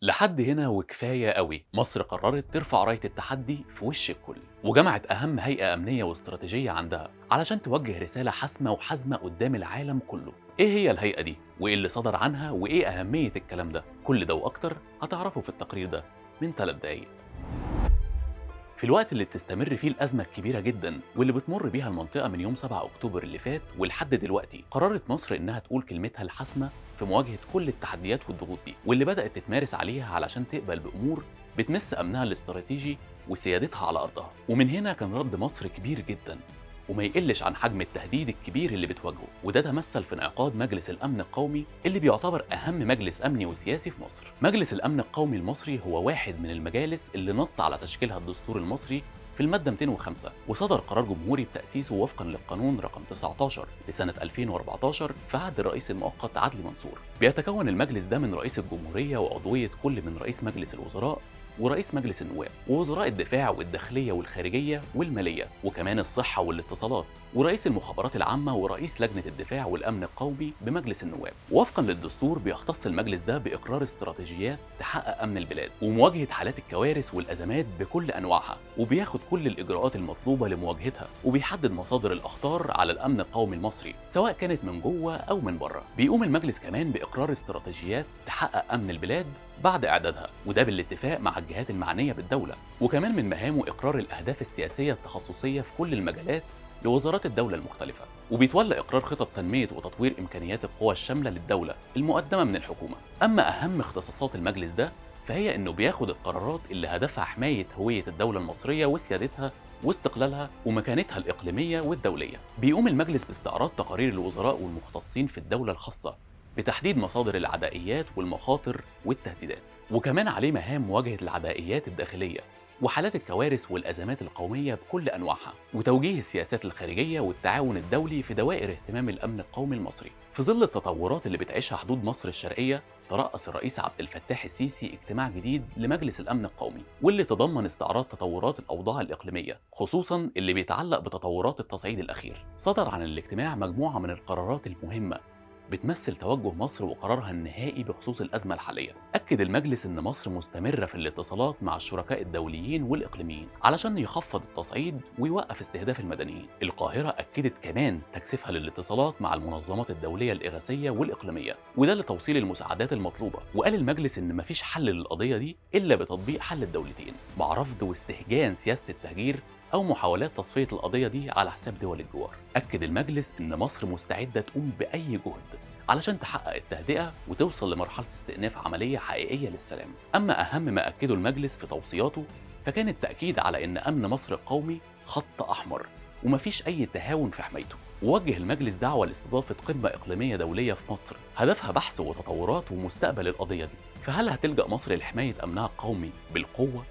لحد هنا وكفاية قوي. مصر قررت ترفع راية التحدي في وش الكل، وجمعت أهم هيئة أمنية واستراتيجية عندها علشان توجه رسالة حاسمة وحازمة قدام العالم كله. إيه هي الهيئة دي؟ وإيه اللي صدر عنها؟ وإيه أهمية الكلام ده؟ كل ده وأكتر هتعرفه في التقرير ده من 3 دقايق. في الوقت اللي بتستمر فيه الأزمة الكبيرة جدا واللي بتمر بيها المنطقة من يوم 7 أكتوبر اللي فات ولحد دلوقتي، قررت مصر إنها تقول كلمتها الحاسمة في مواجهة كل التحديات والضغوط دي واللي بدأت تتمارس عليها علشان تقبل بأمور بتمس أمنها الاستراتيجي وسيادتها على أرضها. ومن هنا كان رد مصر كبير جدا وما يقلش عن حجم التهديد الكبير اللي بتواجهه، وده تمثل في انعقاد مجلس الأمن القومي اللي بيعتبر أهم مجلس أمني وسياسي في مصر. مجلس الأمن القومي المصري هو واحد من المجالس اللي نص على تشكيلها الدستور المصري في المادة 205، وصدر قرار جمهوري بتأسيسه وفقا للقانون رقم 19 لسنة 2014 في عهد الرئيس المؤقت عدلي منصور. بيتكون المجلس ده من رئيس الجمهورية وعضوية كل من رئيس مجلس الوزراء ورئيس مجلس النواب ووزراء الدفاع والداخلية والخارجية والمالية وكمان الصحة والاتصالات ورئيس المخابرات العامة ورئيس لجنة الدفاع والأمن القومي بمجلس النواب. وفقا للدستور بيختص المجلس ده بإقرار استراتيجيات تحقق أمن البلاد ومواجهة حالات الكوارث والأزمات بكل أنواعها، وبياخد كل الإجراءات المطلوبة لمواجهتها، وبيحدد مصادر الأخطار على الأمن القومي المصري سواء كانت من جوه أو من بره. بيقوم المجلس كمان بإقرار استراتيجيات تحقق أمن البلاد بعد إعدادها، وده بالاتفاق مع الجهات المعنية بالدولة. وكمان من مهامه إقرار الأهداف السياسية التخصصية في كل المجالات لوزارات الدولة المختلفة، وبيتولى إقرار خطط تنمية وتطوير إمكانيات القوى الشاملة للدولة المقدمة من الحكومة. أما أهم اختصاصات المجلس ده فهي إنه بياخد القرارات اللي هدفها حماية هوية الدولة المصرية وسيادتها واستقلالها ومكانتها الإقليمية والدولية. بيقوم المجلس باستعراض تقارير الوزراء والمختصين في الدولة الخاصة بتحديد مصادر العدائيات والمخاطر والتهديدات، وكمان عليه مهام مواجهة العدائيات الداخلية وحالات الكوارث والأزمات القومية بكل أنواعها، وتوجيه السياسات الخارجية والتعاون الدولي في دوائر اهتمام الأمن القومي المصري. في ظل التطورات اللي بتعيشها حدود مصر الشرقية، ترأس الرئيس عبد الفتاح السيسي اجتماع جديد لمجلس الأمن القومي واللي تضمن استعراض تطورات الأوضاع الإقليمية، خصوصا اللي بيتعلق بتطورات التصعيد الأخير. صدر عن الاجتماع مجموعة من القرارات المهمة بتمثل توجه مصر وقرارها النهائي بخصوص الأزمة الحالية. أكد المجلس إن مصر مستمرة في الاتصالات مع الشركاء الدوليين والإقليميين علشان يخفض التصعيد ويوقف استهداف المدنيين. القاهرة أكدت كمان تكثيفها للاتصالات مع المنظمات الدولية الإغاثية والإقليمية، وده لتوصيل المساعدات المطلوبة. وقال المجلس إن مفيش حل للقضية دي إلا بتطبيق حل الدولتين مع رفض واستهجان سياسة التهجير أو محاولات تصفية القضية دي على حساب دول الجوار. أكد المجلس إن مصر مستعدة تقوم بأي جهد علشان تحقق التهدئة وتوصل لمرحلة استئناف عملية حقيقية للسلام. أما أهم ما أكده المجلس في توصياته فكان التأكيد على إن أمن مصر القومي خط أحمر ومفيش أي تهاون في حمايته. ووجه المجلس دعوة لاستضافة قمة إقليمية دولية في مصر هدفها بحث وتطورات ومستقبل القضية دي. فهل هتلجأ مصر لحماية أمنها القومي بالقوة؟